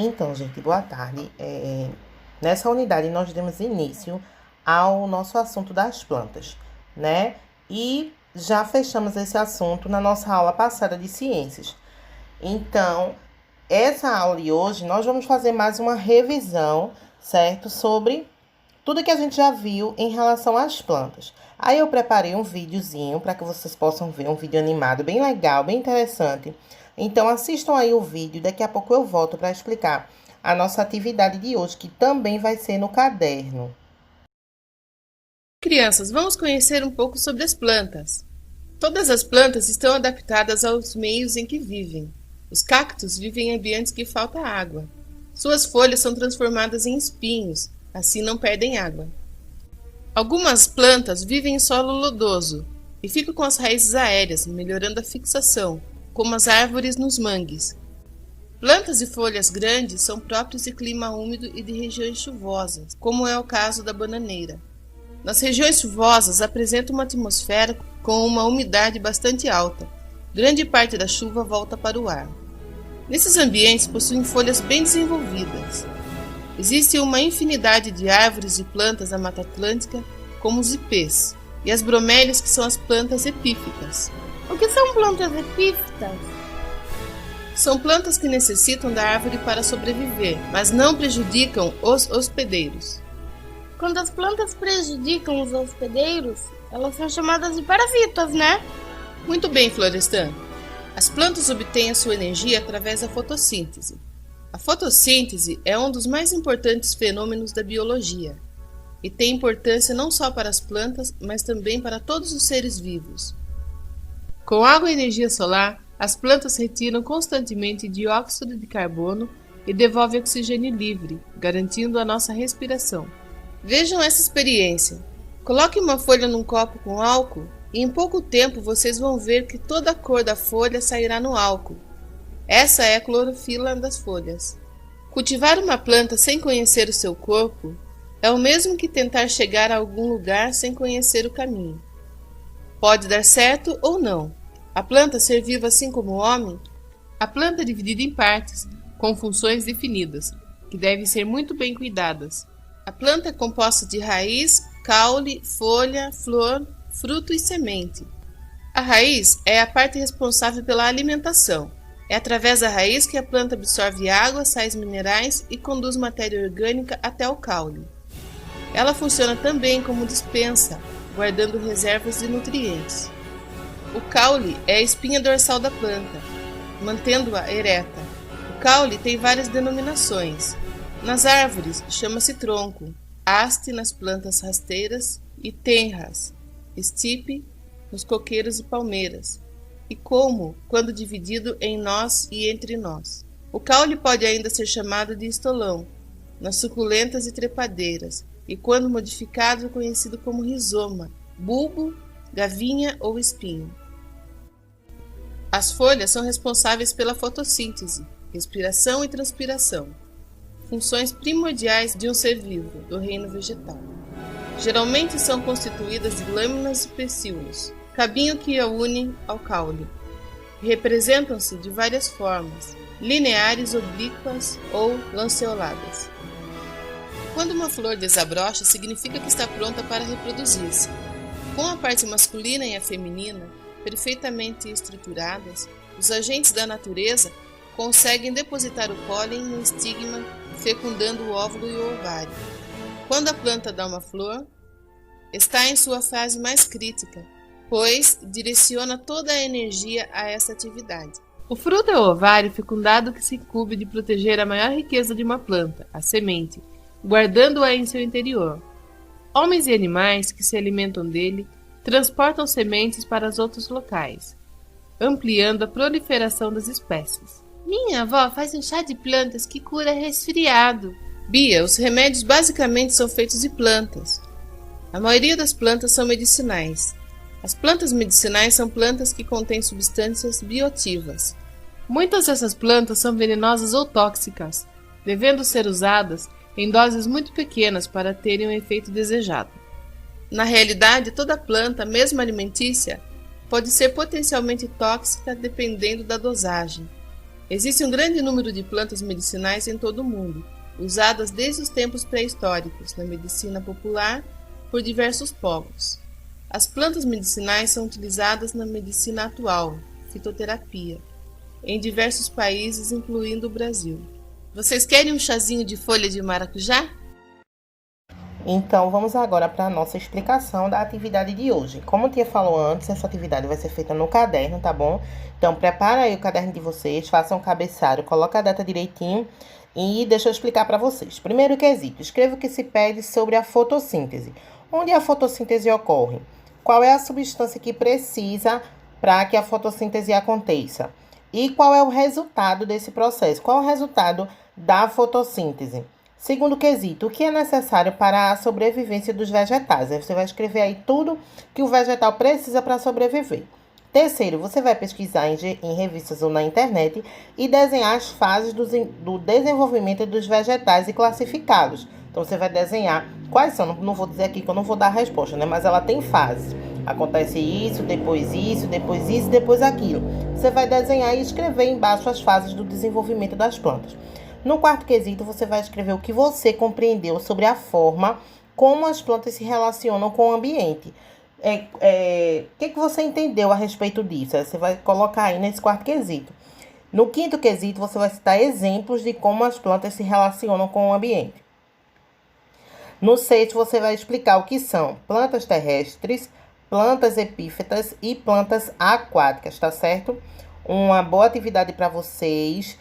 Então, gente, boa tarde. Nessa unidade, nós demos início ao nosso assunto das plantas, né? E já fechamos esse assunto na nossa aula passada de ciências. Então, essa aula de hoje, nós vamos fazer mais uma revisão, certo? Sobre tudo que a gente já viu em relação às plantas. Aí eu preparei um videozinho para que vocês possam ver, um vídeo animado bem legal, bem interessante. Então assistam aí o vídeo, daqui a pouco eu volto para explicar a nossa atividade de hoje, que também vai ser no caderno. Crianças, vamos conhecer um pouco sobre as plantas. Todas as plantas estão adaptadas aos meios em que vivem. Os cactos vivem em ambientes que falta água. Suas folhas são transformadas em espinhos, assim não perdem água. Algumas plantas vivem em solo lodoso e ficam com as raízes aéreas, melhorando a fixação, como as árvores nos mangues. Plantas de folhas grandes são próprias de clima úmido e de regiões chuvosas, como é o caso da bananeira. Nas regiões chuvosas apresenta uma atmosfera com uma umidade bastante alta. Grande parte da chuva volta para o ar. Nesses ambientes possuem folhas bem desenvolvidas. Existe uma infinidade de árvores e plantas da Mata Atlântica, como os ipês, e as bromélias, que são as plantas epífitas. O que são plantas epífitas? São plantas que necessitam da árvore para sobreviver, mas não prejudicam os hospedeiros. Quando as plantas prejudicam os hospedeiros, elas são chamadas de parasitas, né? Muito bem, Florestan. As plantas obtêm a sua energia através da fotossíntese. A fotossíntese é um dos mais importantes fenômenos da biologia e tem importância não só para as plantas, mas também para todos os seres vivos. Com água e energia solar, as plantas retiram constantemente dióxido de carbono e devolvem oxigênio livre, garantindo a nossa respiração. Vejam essa experiência. Coloque uma folha num copo com álcool e em pouco tempo vocês vão ver que toda a cor da folha sairá no álcool. Essa é a clorofila das folhas. Cultivar uma planta sem conhecer o seu corpo é o mesmo que tentar chegar a algum lugar sem conhecer o caminho. Pode dar certo ou não. A planta ser viva assim como o homem, a planta é dividida em partes, com funções definidas, que devem ser muito bem cuidadas. A planta é composta de raiz, caule, folha, flor, fruto e semente. A raiz é a parte responsável pela alimentação. É através da raiz que a planta absorve água, sais minerais e conduz matéria orgânica até o caule. Ela funciona também como despensa, guardando reservas de nutrientes. O caule é a espinha dorsal da planta, mantendo-a ereta. O caule tem várias denominações. Nas árvores chama-se tronco, haste nas plantas rasteiras e tenras, estipe nos coqueiros e palmeiras, e como, quando dividido em nós e entre nós. O caule pode ainda ser chamado de estolão, nas suculentas e trepadeiras, e quando modificado conhecido como rizoma, bulbo, gavinha ou espinho. As folhas são responsáveis pela fotossíntese, respiração e transpiração, funções primordiais de um ser vivo do reino vegetal. Geralmente são constituídas de lâminas e pecíolos, cabinho que a unem ao caule. Representam-se de várias formas, lineares, oblíquas ou lanceoladas. Quando uma flor desabrocha, significa que está pronta para reproduzir-se. Com a parte masculina e a feminina perfeitamente estruturadas, os agentes da natureza conseguem depositar o pólen no estigma, fecundando o óvulo e o ovário. Quando a planta dá uma flor, está em sua fase mais crítica, pois direciona toda a energia a essa atividade. O fruto é o ovário fecundado que se incumbe de proteger a maior riqueza de uma planta, a semente, guardando-a em seu interior. Homens e animais que se alimentam dele transportam sementes para os outros locais, ampliando a proliferação das espécies. Minha avó faz um chá de plantas que cura resfriado. Bia, os remédios basicamente são feitos de plantas. A maioria das plantas são medicinais. As plantas medicinais são plantas que contêm substâncias bioativas. Muitas dessas plantas são venenosas ou tóxicas, devendo ser usadas em doses muito pequenas para terem o efeito desejado. Na realidade, toda planta, mesmo alimentícia, pode ser potencialmente tóxica dependendo da dosagem. Existe um grande número de plantas medicinais em todo o mundo, usadas desde os tempos pré-históricos na medicina popular por diversos povos. As plantas medicinais são utilizadas na medicina atual, fitoterapia, em diversos países, incluindo o Brasil. Vocês querem um chazinho de folha de maracujá? Então, vamos agora para a nossa explicação da atividade de hoje. Como a tia falou antes, essa atividade vai ser feita no caderno, tá bom? Então, prepara aí o caderno de vocês, façam um cabeçalho, coloca a data direitinho e deixa eu explicar para vocês. Primeiro quesito, escreva o que se pede sobre a fotossíntese. Onde a fotossíntese ocorre? Qual é a substância que precisa para que a fotossíntese aconteça? E qual é o resultado desse processo? Qual é o resultado da fotossíntese? Segundo quesito, o que é necessário para a sobrevivência dos vegetais? Aí você vai escrever aí tudo que o vegetal precisa para sobreviver. Terceiro, você vai pesquisar em revistas ou na internet e desenhar as fases do desenvolvimento dos vegetais e classificá-los. Então, você vai desenhar quais são, não vou dizer aqui que eu não vou dar a resposta, né? Mas ela tem fases. Acontece isso, depois isso, depois isso, depois aquilo. Você vai desenhar e escrever embaixo as fases do desenvolvimento das plantas. No quarto quesito, você vai escrever o que você compreendeu sobre a forma como as plantas se relacionam com o ambiente. O que você entendeu a respeito disso? Você vai colocar aí nesse quarto quesito. No quinto quesito, você vai citar exemplos de como as plantas se relacionam com o ambiente. No sexto, você vai explicar o que são plantas terrestres, plantas epífitas e plantas aquáticas, tá certo? Uma boa atividade para vocês.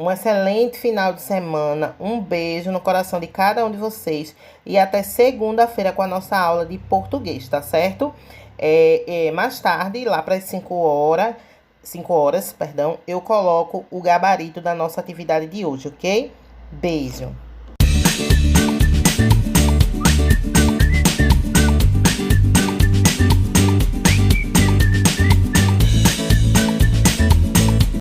Um excelente final de semana, um beijo no coração de cada um de vocês e até segunda-feira com a nossa aula de português, tá certo? Mais tarde, lá para as 5 horas, eu coloco o gabarito da nossa atividade de hoje, ok? Beijo!